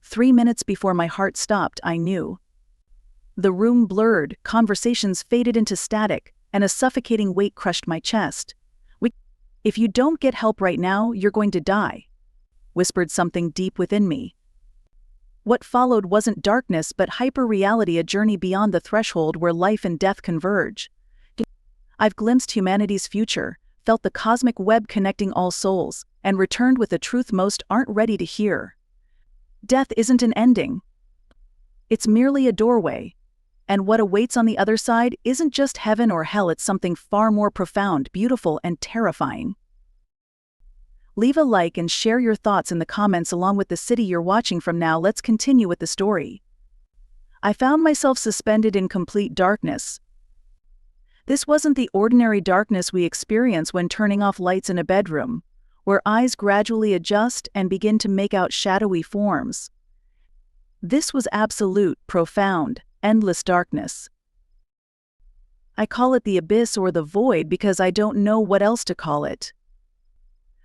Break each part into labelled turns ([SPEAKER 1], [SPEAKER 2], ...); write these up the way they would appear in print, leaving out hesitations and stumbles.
[SPEAKER 1] 3 minutes before my heart stopped, I knew. The room blurred, conversations faded into static, and a suffocating weight crushed my chest. If you don't get help right now, you're going to die," whispered something deep within me. What followed wasn't darkness but hyper-reality, a journey beyond the threshold where life and death converge. I've glimpsed humanity's future, felt the cosmic web connecting all souls, and returned with a truth most aren't ready to hear. Death isn't an ending. It's merely a doorway. And what awaits on the other side isn't just heaven or hell, it's something far more profound, beautiful, and terrifying. Leave a like and share your thoughts in the comments along with the city you're watching from. Now let's continue with the story. I found myself suspended in complete darkness. This wasn't the ordinary darkness we experience when turning off lights in a bedroom, where eyes gradually adjust and begin to make out shadowy forms. This was absolute, profound, endless darkness. I call it the abyss or the void because I don't know what else to call it.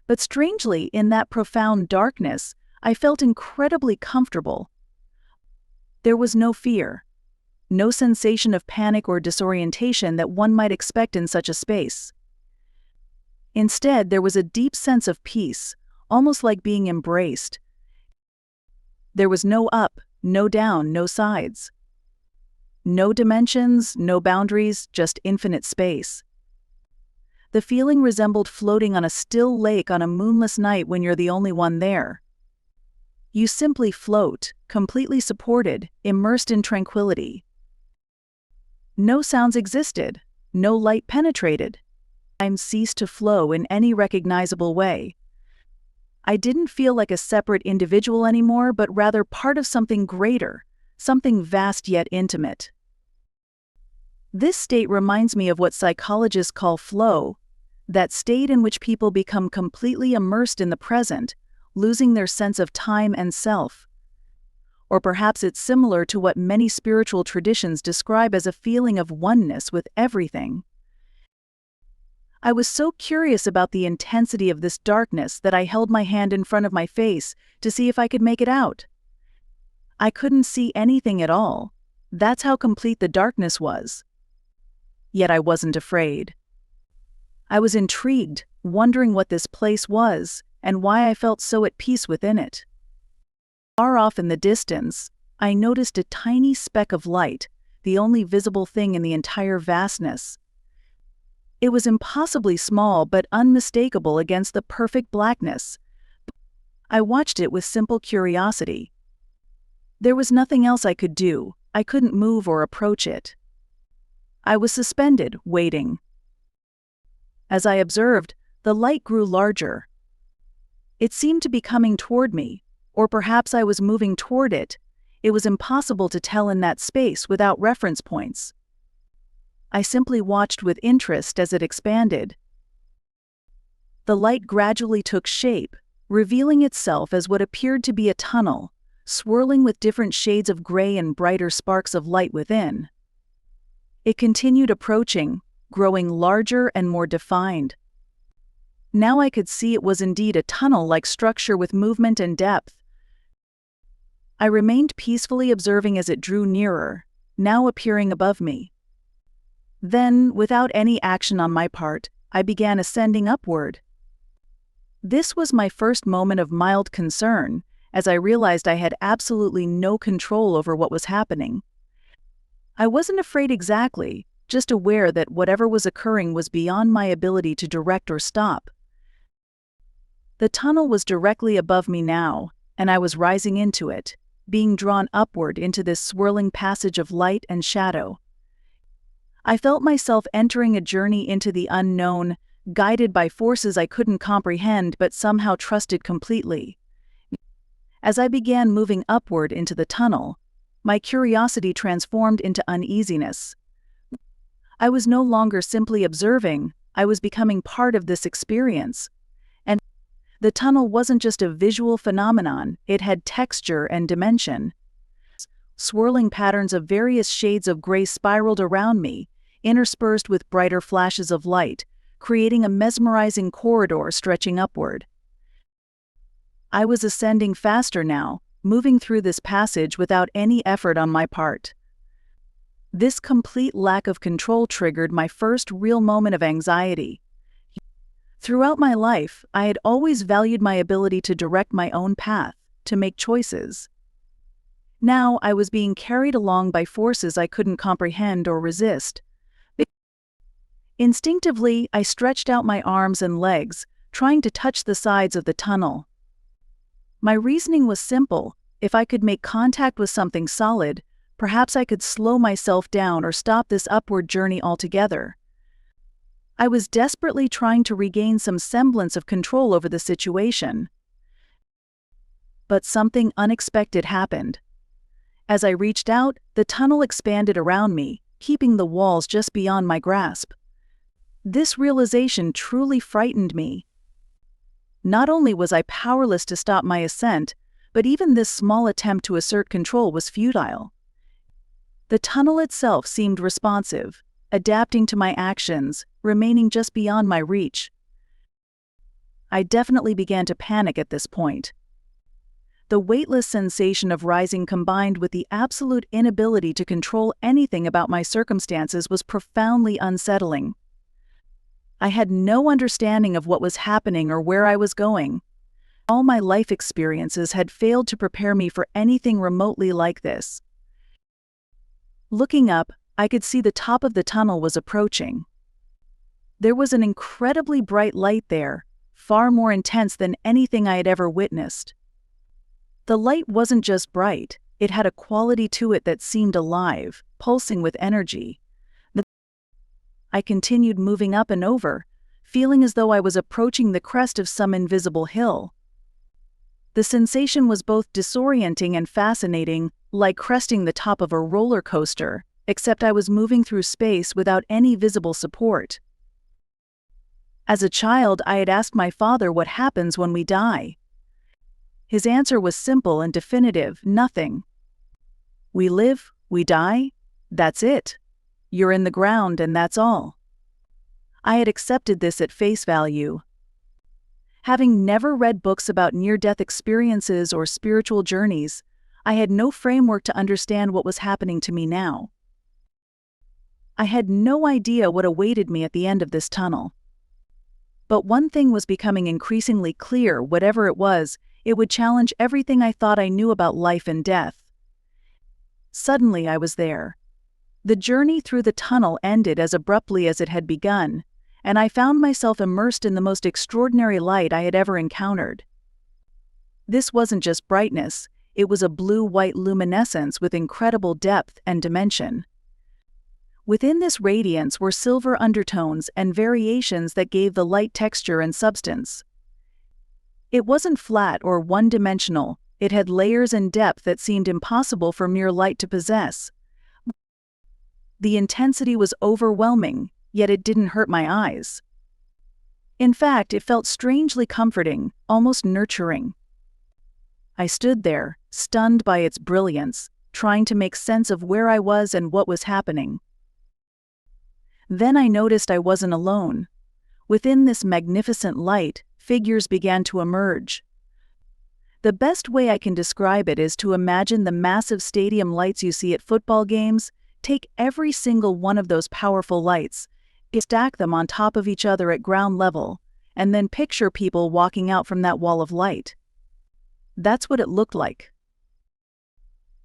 [SPEAKER 1] But strangely, in that profound darkness, I felt incredibly comfortable. There was no fear, no sensation of panic or disorientation that one might expect in such a space. Instead, there was a deep sense of peace, almost like being embraced. There was no up, no down, no sides. No dimensions, no boundaries, just infinite space. The feeling resembled floating on a still lake on a moonless night when you're the only one there. You simply float, completely supported, immersed in tranquility. No sounds existed, no light penetrated. Time ceased to flow in any recognizable way. I didn't feel like a separate individual anymore, but rather part of something greater, something vast yet intimate. This state reminds me of what psychologists call flow, that state in which people become completely immersed in the present, losing their sense of time and self. Or perhaps it's similar to what many spiritual traditions describe as a feeling of oneness with everything. I was so curious about the intensity of this darkness that I held my hand in front of my face to see if I could make it out. I couldn't see anything at all. That's how complete the darkness was. Yet I wasn't afraid. I was intrigued, wondering what this place was and why I felt so at peace within it. Far off in the distance, I noticed a tiny speck of light, the only visible thing in the entire vastness. It was impossibly small but unmistakable against the perfect blackness. I watched it with simple curiosity. There was nothing else I could do. I couldn't move or approach it. I was suspended, waiting. As I observed, the light grew larger. It seemed to be coming toward me, or perhaps I was moving toward it. It was impossible to tell in that space without reference points. I simply watched with interest as it expanded. The light gradually took shape, revealing itself as what appeared to be a tunnel, swirling with different shades of gray and brighter sparks of light within. It continued approaching, growing larger and more defined. Now I could see it was indeed a tunnel-like structure with movement and depth. I remained peacefully observing as it drew nearer, now appearing above me. Then, without any action on my part, I began ascending upward. This was my first moment of mild concern, as I realized I had absolutely no control over what was happening. I wasn't afraid exactly, just aware that whatever was occurring was beyond my ability to direct or stop. The tunnel was directly above me now, and I was rising into it, being drawn upward into this swirling passage of light and shadow. I felt myself entering a journey into the unknown, guided by forces I couldn't comprehend but somehow trusted completely. As I began moving upward into the tunnel, my curiosity transformed into uneasiness. I was no longer simply observing, I was becoming part of this experience. And the tunnel wasn't just a visual phenomenon, it had texture and dimension. Swirling patterns of various shades of gray spiraled around me, interspersed with brighter flashes of light, creating a mesmerizing corridor stretching upward. I was ascending faster now, moving through this passage without any effort on my part. This complete lack of control triggered my first real moment of anxiety. Throughout my life, I had always valued my ability to direct my own path, to make choices. Now I was being carried along by forces I couldn't comprehend or resist. Instinctively, I stretched out my arms and legs, trying to touch the sides of the tunnel. My reasoning was simple: if I could make contact with something solid, perhaps I could slow myself down or stop this upward journey altogether. I was desperately trying to regain some semblance of control over the situation. But something unexpected happened. As I reached out, the tunnel expanded around me, keeping the walls just beyond my grasp. This realization truly frightened me. Not only was I powerless to stop my ascent, but even this small attempt to assert control was futile. The tunnel itself seemed responsive, adapting to my actions, remaining just beyond my reach. I definitely began to panic at this point. The weightless sensation of rising combined with the absolute inability to control anything about my circumstances was profoundly unsettling. I had no understanding of what was happening or where I was going. All my life experiences had failed to prepare me for anything remotely like this. Looking up, I could see the top of the tunnel was approaching. There was an incredibly bright light there, far more intense than anything I had ever witnessed. The light wasn't just bright, it had a quality to it that seemed alive, pulsing with energy. I continued moving up and over, feeling as though I was approaching the crest of some invisible hill. The sensation was both disorienting and fascinating, like cresting the top of a roller coaster, except I was moving through space without any visible support. As a child, I had asked my father what happens when we die. His answer was simple and definitive: nothing. We live, we die, that's it. You're in the ground and that's all. I had accepted this at face value. Having never read books about near-death experiences or spiritual journeys, I had no framework to understand what was happening to me now. I had no idea what awaited me at the end of this tunnel. But one thing was becoming increasingly clear: whatever it was, it would challenge everything I thought I knew about life and death. Suddenly I was there. The journey through the tunnel ended as abruptly as it had begun, and I found myself immersed in the most extraordinary light I had ever encountered. This wasn't just brightness, it was a blue-white luminescence with incredible depth and dimension. Within this radiance were silver undertones and variations that gave the light texture and substance. It wasn't flat or one-dimensional, it had layers and depth that seemed impossible for mere light to possess. The intensity was overwhelming, yet it didn't hurt my eyes. In fact, it felt strangely comforting, almost nurturing. I stood there, stunned by its brilliance, trying to make sense of where I was and what was happening. Then I noticed I wasn't alone. Within this magnificent light, figures began to emerge. The best way I can describe it is to imagine the massive stadium lights you see at football games. Take every single one of those powerful lights, stack them on top of each other at ground level, and then picture people walking out from that wall of light. That's what it looked like.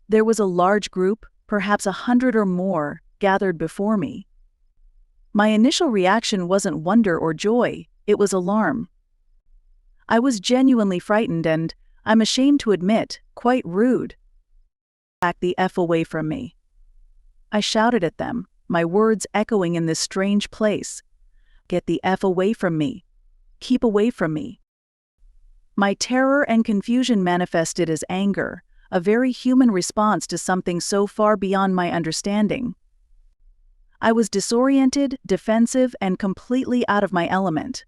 [SPEAKER 1] There was a large group, perhaps 100 or more, gathered before me. My initial reaction wasn't wonder or joy, it was alarm. I was genuinely frightened and, I'm ashamed to admit, quite rude. Back the F away from me. I shouted at them, my words echoing in this strange place. Get the F away from me. Keep away from me. My terror and confusion manifested as anger, a very human response to something so far beyond my understanding. I was disoriented, defensive, and completely out of my element.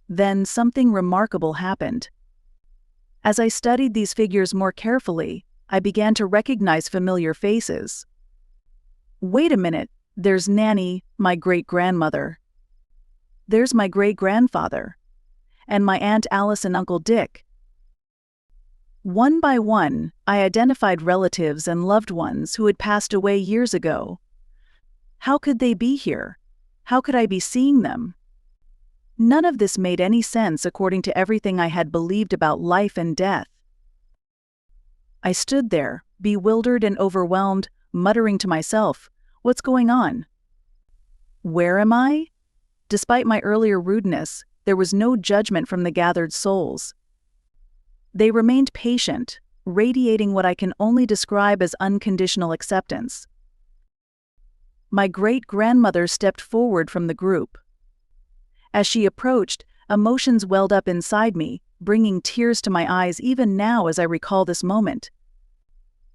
[SPEAKER 1] Then something remarkable happened. As I studied these figures more carefully, I began to recognize familiar faces. Wait a minute, there's Nanny, my great-grandmother. There's my great-grandfather. And my Aunt Alice and Uncle Dick. One by one, I identified relatives and loved ones who had passed away years ago. How could they be here? How could I be seeing them? None of this made any sense according to everything I had believed about life and death. I stood there, bewildered and overwhelmed, muttering to myself, "What's going on? Where am I?" Despite my earlier rudeness, there was no judgment from the gathered souls. They remained patient, radiating what I can only describe as unconditional acceptance. My great-grandmother stepped forward from the group. As she approached, emotions welled up inside me, bringing tears to my eyes even now as I recall this moment.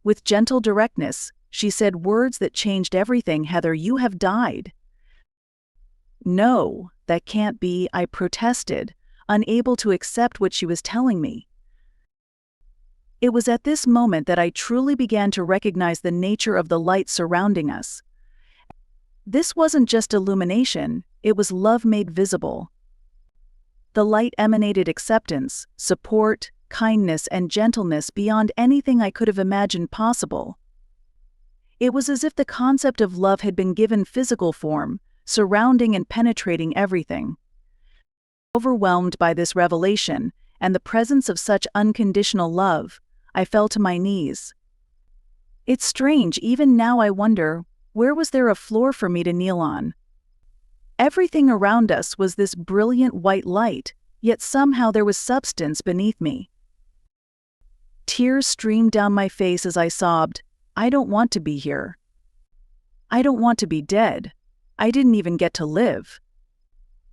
[SPEAKER 1] With gentle directness, she said words that changed everything. "Heather, you have died." "No, that can't be," I protested, unable to accept what she was telling me. It was at this moment that I truly began to recognize the nature of the light surrounding us. This wasn't just illumination, it was love made visible. The light emanated acceptance, support, kindness, and gentleness beyond anything I could have imagined possible. It was as if the concept of love had been given physical form, surrounding and penetrating everything. Overwhelmed by this revelation and the presence of such unconditional love, I fell to my knees. It's strange, even now I wonder, where was there a floor for me to kneel on? Everything around us was this brilliant white light, yet somehow there was substance beneath me. Tears streamed down my face as I sobbed, "I don't want to be here. I don't want to be dead. I didn't even get to live.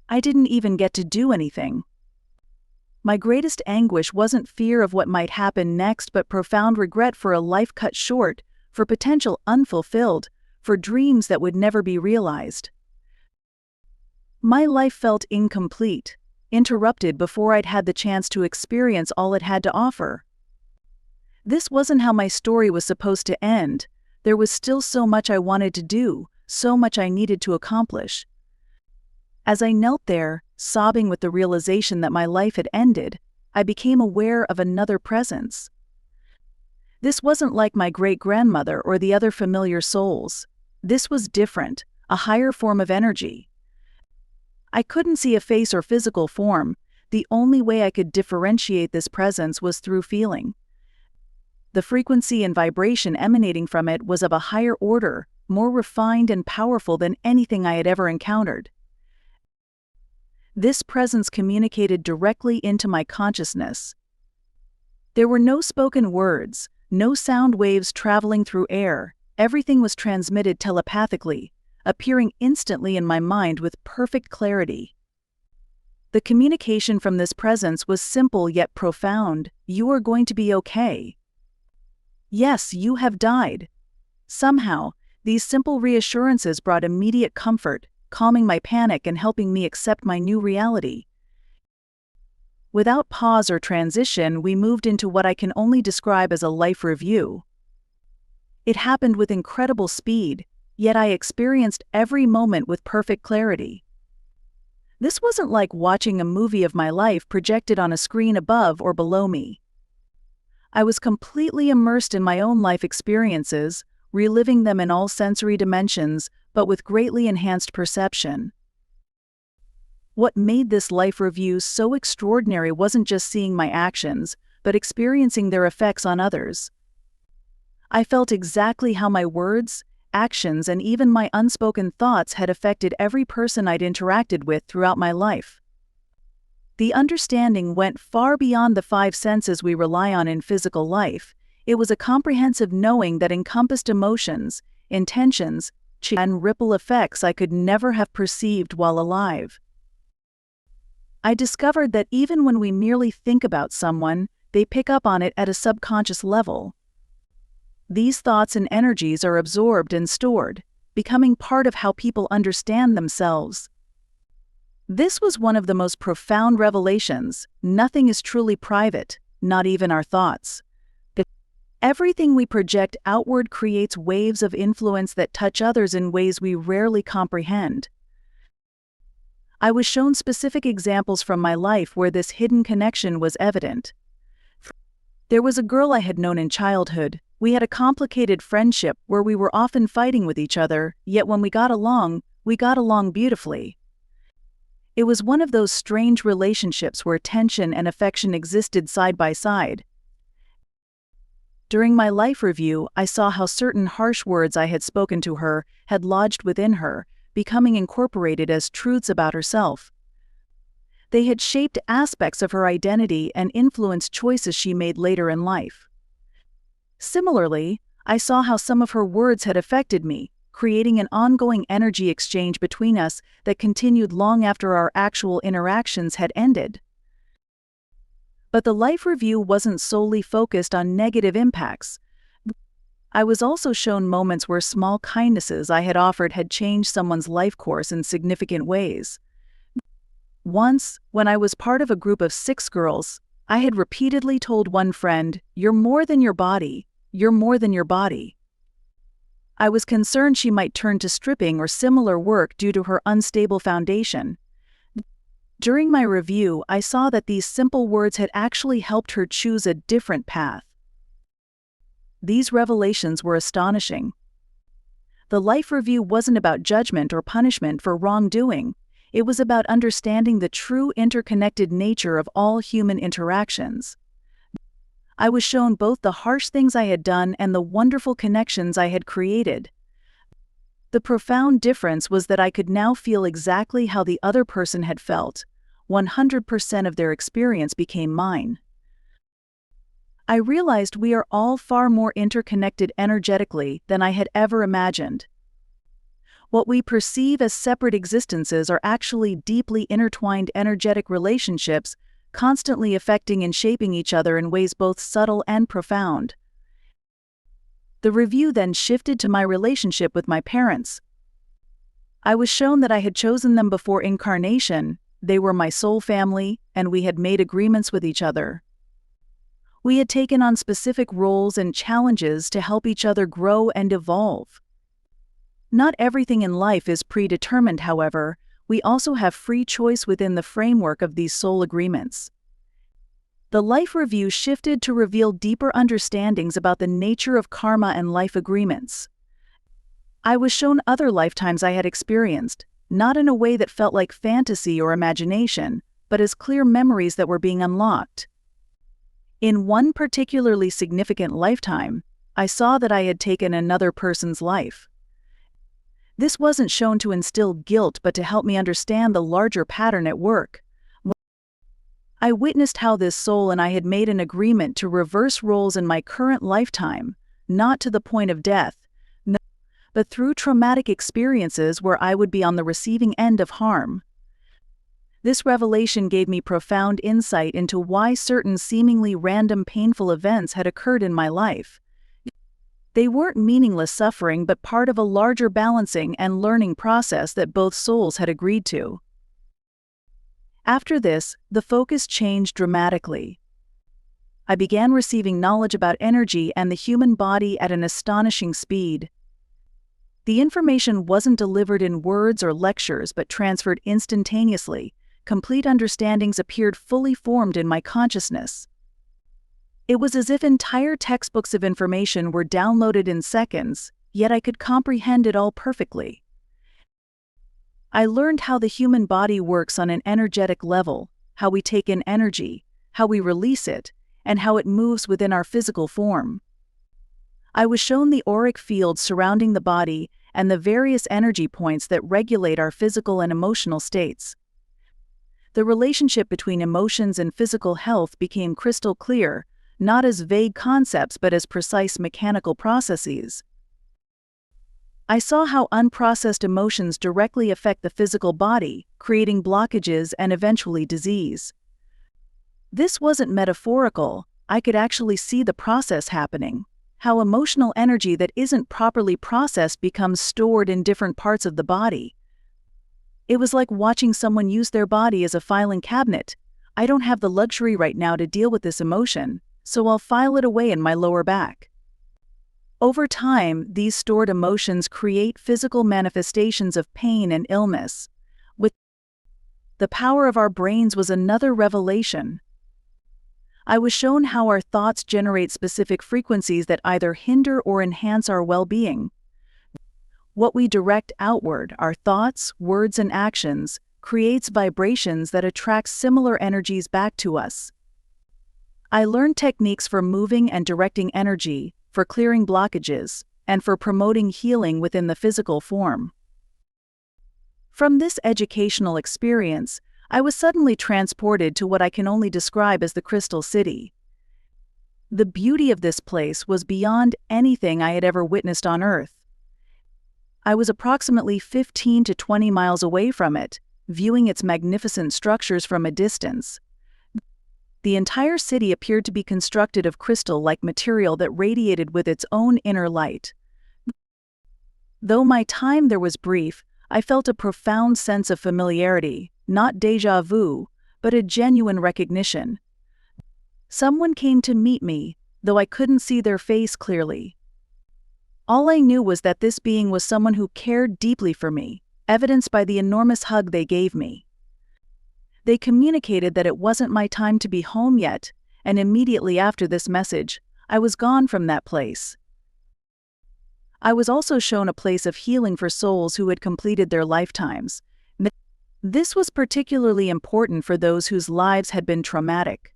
[SPEAKER 1] I didn't even get to do anything." My greatest anguish wasn't fear of what might happen next, but profound regret for a life cut short, for potential unfulfilled, for dreams that would never be realized. My life felt incomplete, interrupted before I'd had the chance to experience all it had to offer. This wasn't how my story was supposed to end. There was still so much I wanted to do, so much I needed to accomplish. As I knelt there, sobbing with the realization that my life had ended, I became aware of another presence. This wasn't like my great-grandmother or the other familiar souls. This was different, a higher form of energy. I couldn't see a face or physical form. The only way I could differentiate this presence was through feeling. The frequency and vibration emanating from it was of a higher order, more refined and powerful than anything I had ever encountered. This presence communicated directly into my consciousness. There were no spoken words, no sound waves traveling through air. Everything was transmitted telepathically, appearing instantly in my mind with perfect clarity. The communication from this presence was simple yet profound. "You are going to be okay. Yes, you have died." Somehow, these simple reassurances brought immediate comfort, calming my panic and helping me accept my new reality. Without pause or transition, we moved into what I can only describe as a life review. It happened with incredible speed, yet I experienced every moment with perfect clarity. This wasn't like watching a movie of my life projected on a screen above or below me. I was completely immersed in my own life experiences, reliving them in all sensory dimensions, but with greatly enhanced perception. What made this life review so extraordinary wasn't just seeing my actions, but experiencing their effects on others. I felt exactly how my words, actions, and even my unspoken thoughts had affected every person I'd interacted with throughout my life. The understanding went far beyond the five senses we rely on in physical life. It was a comprehensive knowing that encompassed emotions, intentions, and ripple effects I could never have perceived while alive. I discovered that even when we merely think about someone, they pick up on it at a subconscious level. These thoughts and energies are absorbed and stored, becoming part of how people understand themselves. This was one of the most profound revelations. Nothing is truly private, not even our thoughts. Everything we project outward creates waves of influence that touch others in ways we rarely comprehend. I was shown specific examples from my life where this hidden connection was evident. There was a girl I had known in childhood. We had a complicated friendship where we were often fighting with each other, yet when we got along beautifully. It was one of those strange relationships where tension and affection existed side by side. During my life review, I saw how certain harsh words I had spoken to her had lodged within her, becoming incorporated as truths about herself. They had shaped aspects of her identity and influenced choices she made later in life. Similarly, I saw how some of her words had affected me, creating an ongoing energy exchange between us that continued long after our actual interactions had ended. But the life review wasn't solely focused on negative impacts. I was also shown moments where small kindnesses I had offered had changed someone's life course in significant ways. Once, when I was part of a group of 6 girls, I had repeatedly told one friend, "You're more than your body, you're more than your body." I was concerned she might turn to stripping or similar work due to her unstable foundation. During my review, I saw that these simple words had actually helped her choose a different path. These revelations were astonishing. The life review wasn't about judgment or punishment for wrongdoing. It was about understanding the true interconnected nature of all human interactions. I was shown both the harsh things I had done and the wonderful connections I had created. The profound difference was that I could now feel exactly how the other person had felt. 100% of their experience became mine. I realized we are all far more interconnected energetically than I had ever imagined. What we perceive as separate existences are actually deeply intertwined energetic relationships, constantly affecting and shaping each other in ways both subtle and profound. The review then shifted to my relationship with my parents. I was shown that I had chosen them before incarnation, they were my soul family, and we had made agreements with each other. We had taken on specific roles and challenges to help each other grow and evolve. Not everything in life is predetermined, however. We also have free choice within the framework of these soul agreements. The life review shifted to reveal deeper understandings about the nature of karma and life agreements. I was shown other lifetimes I had experienced, not in a way that felt like fantasy or imagination, but as clear memories that were being unlocked. In one particularly significant lifetime, I saw that I had taken another person's life. This wasn't shown to instill guilt but to help me understand the larger pattern at work. I witnessed how this soul and I had made an agreement to reverse roles in my current lifetime, not to the point of death, but through traumatic experiences where I would be on the receiving end of harm. This revelation gave me profound insight into why certain seemingly random painful events had occurred in my life. They weren't meaningless suffering but part of a larger balancing and learning process that both souls had agreed to. After this, the focus changed dramatically. I began receiving knowledge about energy and the human body at an astonishing speed. The information wasn't delivered in words or lectures but transferred instantaneously. Complete understandings appeared fully formed in my consciousness. It was as if entire textbooks of information were downloaded in seconds, yet I could comprehend it all perfectly. I learned how the human body works on an energetic level, how we take in energy, how we release it, and how it moves within our physical form. I was shown the auric fields surrounding the body and the various energy points that regulate our physical and emotional states. The relationship between emotions and physical health became crystal clear, not as vague concepts but as precise mechanical processes. I saw how unprocessed emotions directly affect the physical body, creating blockages and eventually disease. This wasn't metaphorical. I could actually see the process happening, how emotional energy that isn't properly processed becomes stored in different parts of the body. It was like watching someone use their body as a filing cabinet. I don't have the luxury right now to deal with this emotion, so I'll file it away in my lower back. Over time, these stored emotions create physical manifestations of pain and illness. The power of our brains was another revelation. I was shown how our thoughts generate specific frequencies that either hinder or enhance our well-being. What we direct outward, our thoughts, words, and actions, creates vibrations that attract similar energies back to us. I learned techniques for moving and directing energy, for clearing blockages, and for promoting healing within the physical form. From this educational experience, I was suddenly transported to what I can only describe as the Crystal City. The beauty of this place was beyond anything I had ever witnessed on Earth. I was approximately 15 to 20 miles away from it, viewing its magnificent structures from a distance. The entire city appeared to be constructed of crystal-like material that radiated with its own inner light. Though my time there was brief, I felt a profound sense of familiarity, not déjà vu, but a genuine recognition. Someone came to meet me, though I couldn't see their face clearly. All I knew was that this being was someone who cared deeply for me, evidenced by the enormous hug they gave me. They communicated that it wasn't my time to be home yet, and immediately after this message, I was gone from that place. I was also shown a place of healing for souls who had completed their lifetimes. This was particularly important for those whose lives had been traumatic.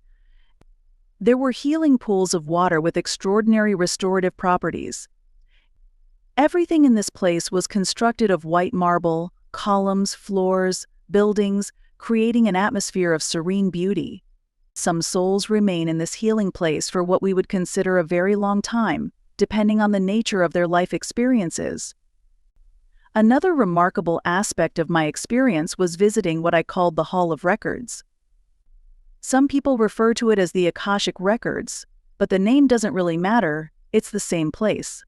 [SPEAKER 1] There were healing pools of water with extraordinary restorative properties. Everything in this place was constructed of white marble, columns, floors, buildings, creating an atmosphere of serene beauty. Some souls remain in this healing place for what we would consider a very long time, depending on the nature of their life experiences. Another remarkable aspect of my experience was visiting what I called the Hall of Records. Some people refer to it as the Akashic Records, but the name doesn't really matter, it's the same place.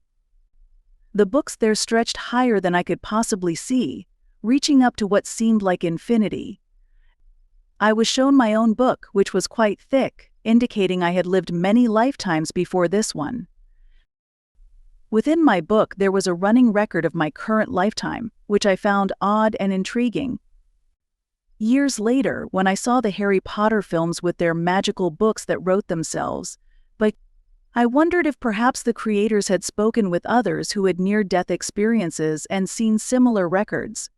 [SPEAKER 1] The books there stretched higher than I could possibly see, reaching up to what seemed like infinity. I was shown my own book, which was quite thick, indicating I had lived many lifetimes before this one. Within my book there was a running record of my current lifetime, which I found odd and intriguing. Years later, when I saw the Harry Potter films with their magical books that wrote themselves, I wondered if perhaps the creators had spoken with others who had near-death experiences and seen similar records.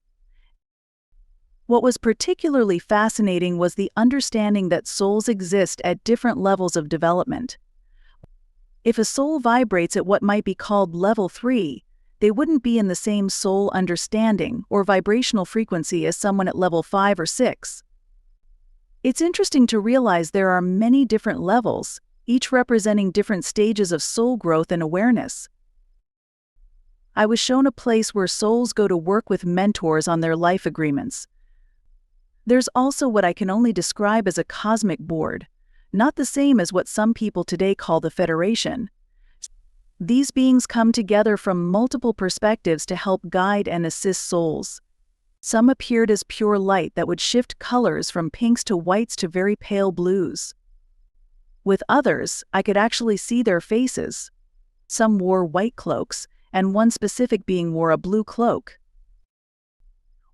[SPEAKER 1] What was particularly fascinating was the understanding that souls exist at different levels of development. If a soul vibrates at what might be called level 3, they wouldn't be in the same soul understanding or vibrational frequency as someone at level 5 or 6. It's interesting to realize there are many different levels, each representing different stages of soul growth and awareness. I was shown a place where souls go to work with mentors on their life agreements. There's also what I can only describe as a cosmic board, not the same as what some people today call the Federation. These beings come together from multiple perspectives to help guide and assist souls. Some appeared as pure light that would shift colors from pinks to whites to very pale blues. With others, I could actually see their faces. Some wore white cloaks, and one specific being wore a blue cloak.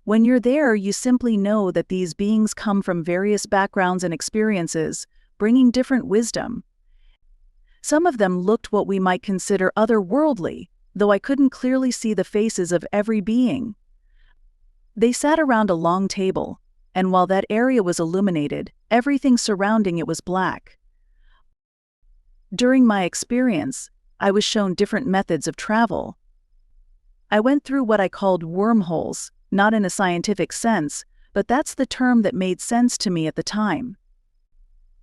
[SPEAKER 1] When you're there, you simply know that these beings come from various backgrounds and experiences, bringing different wisdom. Some of them looked what we might consider otherworldly, though I couldn't clearly see the faces of every being. They sat around a long table, and while that area was illuminated, everything surrounding it was black. During my experience, I was shown different methods of travel. I went through what I called wormholes, not in a scientific sense, but that's the term that made sense to me at the time.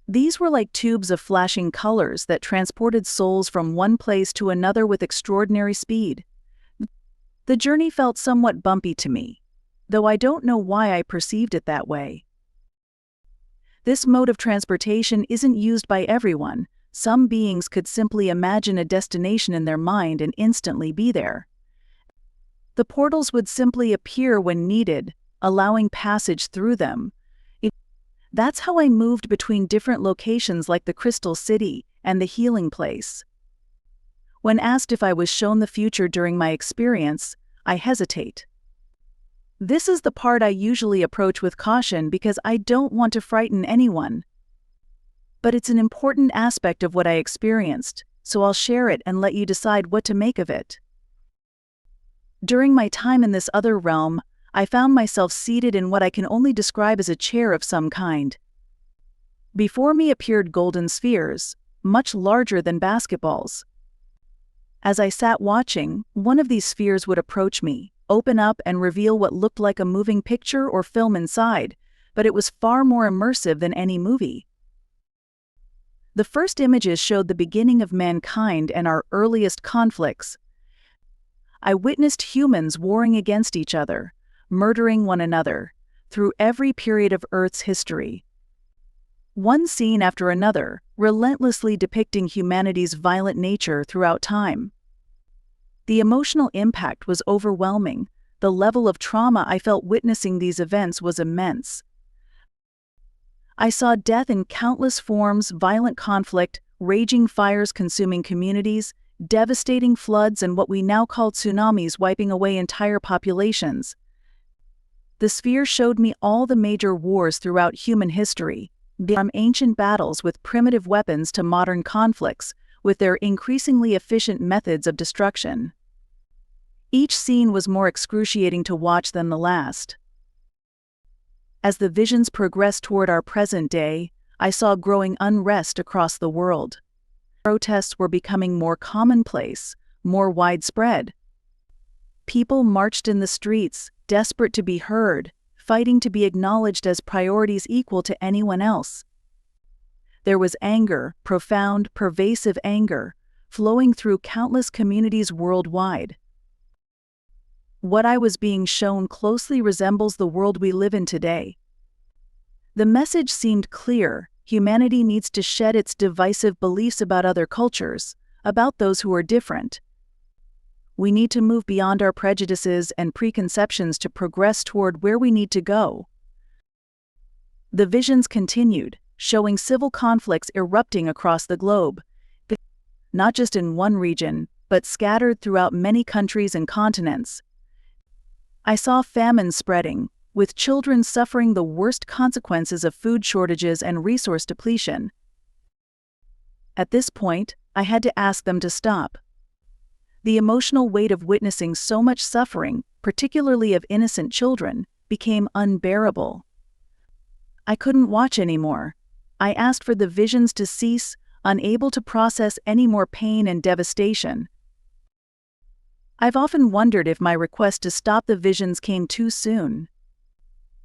[SPEAKER 1] These were like tubes of flashing colors that transported souls from one place to another with extraordinary speed. The journey felt somewhat bumpy to me, though I don't know why I perceived it that way. This mode of transportation isn't used by everyone. Some beings could simply imagine a destination in their mind and instantly be there. The portals would simply appear when needed, allowing passage through them. That's how I moved between different locations like the Crystal City and the healing place. When asked if I was shown the future during my experience, I hesitate. This is the part I usually approach with caution because I don't want to frighten anyone. but it's an important aspect of what I experienced, so I'll share it and let you decide what to make of it. During my time in this other realm, I found myself seated in what I can only describe as a chair of some kind. Before me appeared golden spheres, much larger than basketballs. As I sat watching, one of these spheres would approach me, open up and reveal what looked like a moving picture or film inside, but it was far more immersive than any movie. The first images showed the beginning of mankind and our earliest conflicts. I witnessed humans warring against each other, murdering one another, through every period of Earth's history. One scene after another, relentlessly depicting humanity's violent nature throughout time. The emotional impact was overwhelming. The level of trauma I felt witnessing these events was immense. I saw death in countless forms, violent conflict, raging fires consuming communities, devastating floods, and what we now call tsunamis wiping away entire populations. The sphere showed me all the major wars throughout human history, from ancient battles with primitive weapons to modern conflicts, with their increasingly efficient methods of destruction. Each scene was more excruciating to watch than the last. As the visions progressed toward our present day, I saw growing unrest across the world. Protests were becoming more commonplace, more widespread. People marched in the streets, desperate to be heard, fighting to be acknowledged as priorities equal to anyone else. There was anger, profound, pervasive anger, flowing through countless communities worldwide. What I was being shown closely resembles the world we live in today. The message seemed clear: humanity needs to shed its divisive beliefs about other cultures, about those who are different. We need to move beyond our prejudices and preconceptions to progress toward where we need to go. The visions continued, showing civil conflicts erupting across the globe, not just in one region, but scattered throughout many countries and continents. I saw famine spreading, with children suffering the worst consequences of food shortages and resource depletion. At this point, I had to ask them to stop. The emotional weight of witnessing so much suffering, particularly of innocent children, became unbearable. I couldn't watch anymore. I asked for the visions to cease, unable to process any more pain and devastation. I've often wondered if my request to stop the visions came too soon.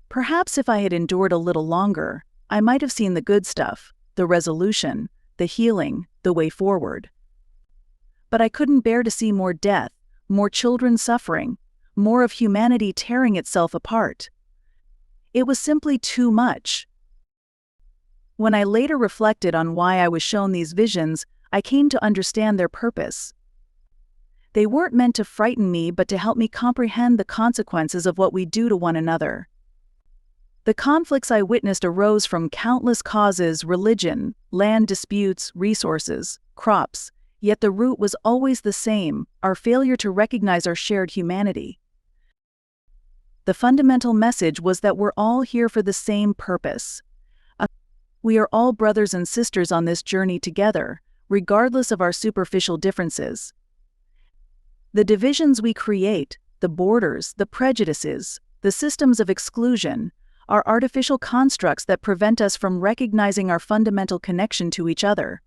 [SPEAKER 1] Perhaps if I had endured a little longer, I might have seen the good stuff, the resolution, the healing, the way forward. But I couldn't bear to see more death, more children suffering, more of humanity tearing itself apart. It was simply too much. When I later reflected on why I was shown these visions, I came to understand their purpose. They weren't meant to frighten me, but to help me comprehend the consequences of what we do to one another. The conflicts I witnessed arose from countless causes: religion, land disputes, resources, crops, yet the root was always the same: our failure to recognize our shared humanity. The fundamental message was that we're all here for the same purpose. We are all brothers and sisters on this journey together, regardless of our superficial differences. The divisions we create, the borders, the prejudices, the systems of exclusion, are artificial constructs that prevent us from recognizing our fundamental connection to each other.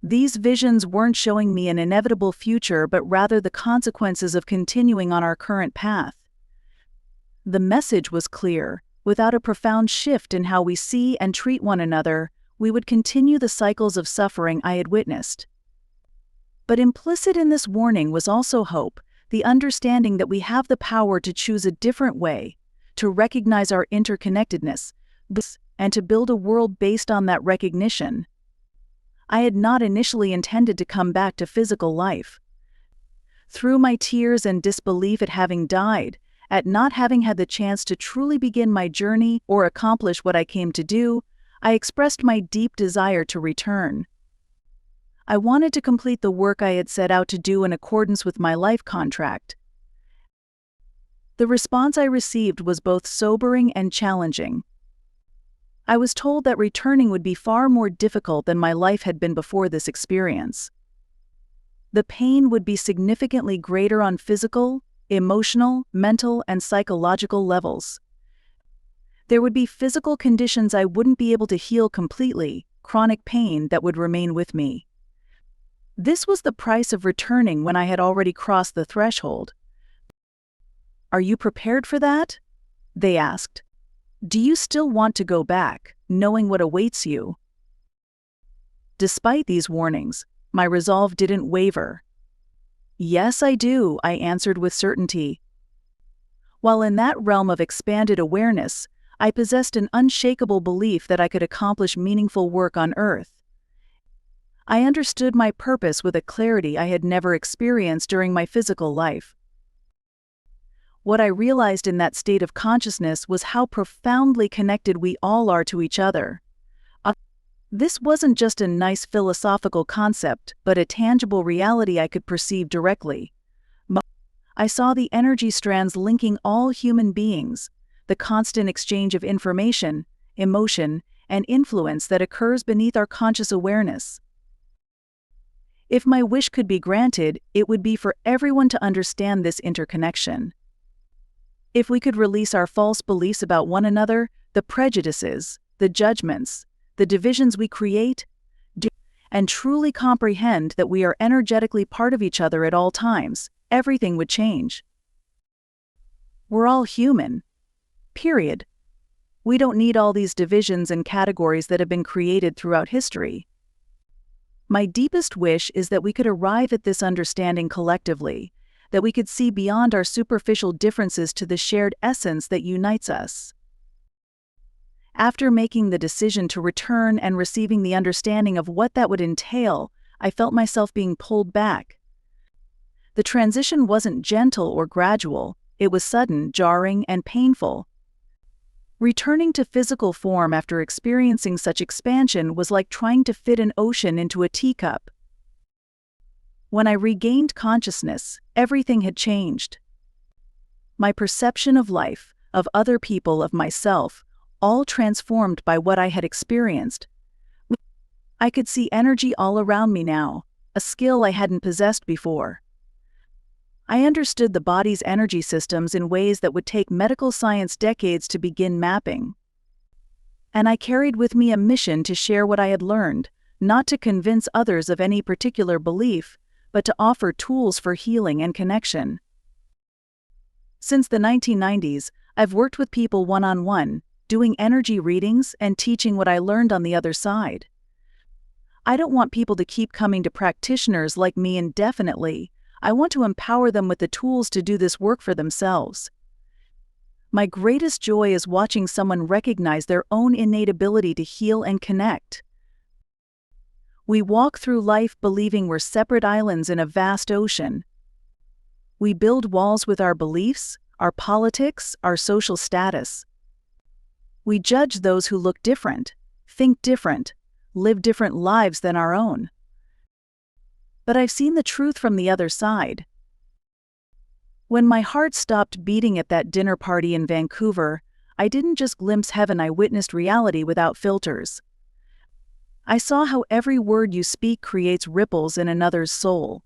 [SPEAKER 1] These visions weren't showing me an inevitable future, but rather the consequences of continuing on our current path. The message was clear: without a profound shift in how we see and treat one another, we would continue the cycles of suffering I had witnessed. But implicit in this warning was also hope, the understanding that we have the power to choose a different way, to recognize our interconnectedness, and to build a world based on that recognition. I had not initially intended to come back to physical life. Through my tears and disbelief at having died, at not having had the chance to truly begin my journey or accomplish what I came to do, I expressed my deep desire to return. I wanted to complete the work I had set out to do in accordance with my life contract. The response I received was both sobering and challenging. I was told that returning would be far more difficult than my life had been before this experience. The pain would be significantly greater on physical, emotional, mental, and psychological levels. There would be physical conditions I wouldn't be able to heal completely, chronic pain that would remain with me. This was the price of returning when I had already crossed the threshold. "Are you prepared for that?" they asked. "Do you still want to go back, knowing what awaits you?" Despite these warnings, my resolve didn't waver. "Yes, I do," I answered with certainty. While in that realm of expanded awareness, I possessed an unshakable belief that I could accomplish meaningful work on Earth. I understood my purpose with a clarity I had never experienced during my physical life. What I realized in that state of consciousness was how profoundly connected we all are to each other. This wasn't just a nice philosophical concept, but a tangible reality I could perceive directly. I saw the energy strands linking all human beings, the constant exchange of information, emotion, and influence that occurs beneath our conscious awareness. If my wish could be granted, it would be for everyone to understand this interconnection. If we could release our false beliefs about one another, the prejudices, the judgments, the divisions we create, and truly comprehend that we are energetically part of each other at all times, everything would change. We're all human. Period. We don't need all these divisions and categories that have been created throughout history. My deepest wish is that we could arrive at this understanding collectively, that we could see beyond our superficial differences to the shared essence that unites us. After making the decision to return and receiving the understanding of what that would entail, I felt myself being pulled back. The transition wasn't gentle or gradual, it was sudden, jarring, and painful. Returning to physical form after experiencing such expansion was like trying to fit an ocean into a teacup. When I regained consciousness, everything had changed. My perception of life, of other people, of myself, all transformed by what I had experienced. I could see energy all around me now, a skill I hadn't possessed before. I understood the body's energy systems in ways that would take medical science decades to begin mapping. And I carried with me a mission to share what I had learned, not to convince others of any particular belief, but to offer tools for healing and connection. Since the 1990s, I've worked with people one-on-one, doing energy readings and teaching what I learned on the other side. I don't want people to keep coming to practitioners like me indefinitely. I want to empower them with the tools to do this work for themselves. My greatest joy is watching someone recognize their own innate ability to heal and connect. We walk through life believing we're separate islands in a vast ocean. We build walls with our beliefs, our politics, our social status. We judge those who look different, think different, live different lives than our own. But I've seen the truth from the other side. When my heart stopped beating at that dinner party in Vancouver, I didn't just glimpse heaven, I witnessed reality without filters. I saw how every word you speak creates ripples in another's soul.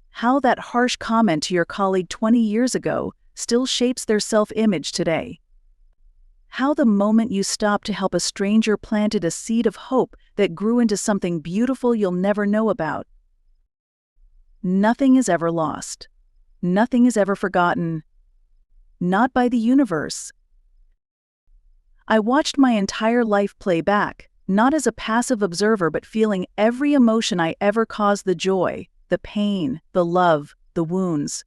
[SPEAKER 1] How that harsh comment to your colleague 20 years ago still shapes their self-image today. How the moment you stopped to help a stranger planted a seed of hope that grew into something beautiful you'll never know about. Nothing is ever lost. Nothing is ever forgotten. Not by the universe. I watched my entire life play back, not as a passive observer but feeling every emotion I ever caused, the joy, the pain, the love, the wounds.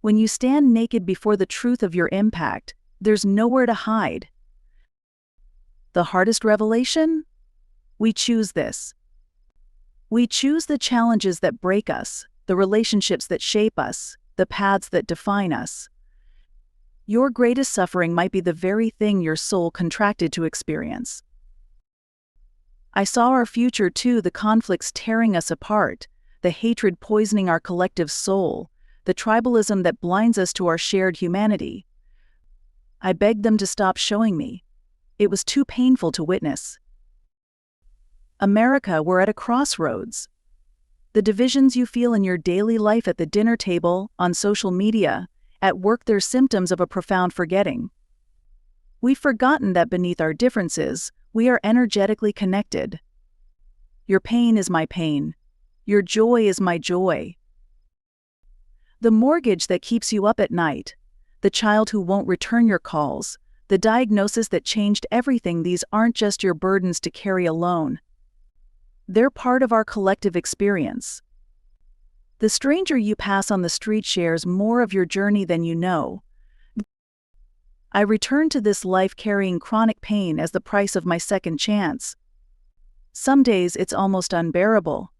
[SPEAKER 1] When you stand naked before the truth of your impact, there's nowhere to hide. The hardest revelation? We choose this. We choose the challenges that break us, the relationships that shape us, the paths that define us. Your greatest suffering might be the very thing your soul contracted to experience. I saw our future too, the conflicts tearing us apart, the hatred poisoning our collective soul, the tribalism that blinds us to our shared humanity. I begged them to stop showing me. It was too painful to witness. America, we're at a crossroads. The divisions you feel in your daily life at the dinner table, on social media, at work, they're symptoms of a profound forgetting. We've forgotten that beneath our differences, we are energetically connected. Your pain is my pain. Your joy is my joy. The mortgage that keeps you up at night, the child who won't return your calls, the diagnosis that changed everything, these aren't just your burdens to carry alone. They're part of our collective experience. The stranger you pass on the street shares more of your journey than you know. I return to this life carrying chronic pain as the price of my second chance. Some days it's almost unbearable.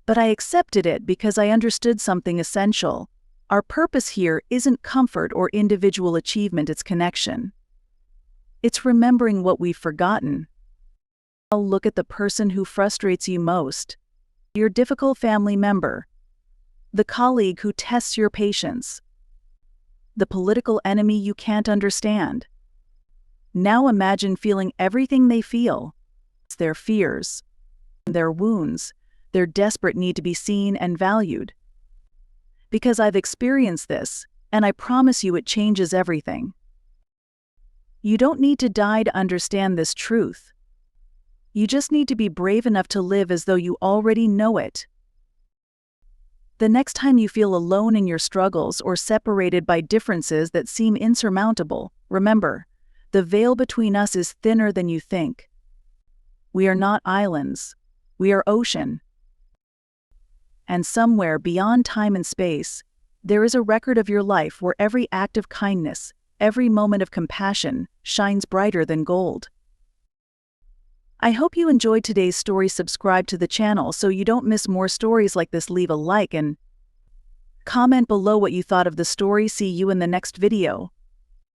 [SPEAKER 1] But I accepted it because I understood something essential. Our purpose here isn't comfort or individual achievement, it's connection. It's remembering what we've forgotten. Look at the person who frustrates you most. Your difficult family member. The colleague who tests your patience. The political enemy you can't understand. Now imagine feeling everything they feel. Their fears, their wounds, their desperate need to be seen and valued. Because I've experienced this, and I promise you it changes everything. You don't need to die to understand this truth. You just need to be brave enough to live as though you already know it. The next time you feel alone in your struggles or separated by differences that seem insurmountable, remember, the veil between us is thinner than you think. We are not islands. We are ocean. And somewhere beyond time and space, there is a record of your life where every act of kindness, every moment of compassion, shines brighter than gold. I hope you enjoyed today's story. Subscribe to the channel so you don't miss more stories like this. Leave a like and comment below what you thought of the story. See you in the next video.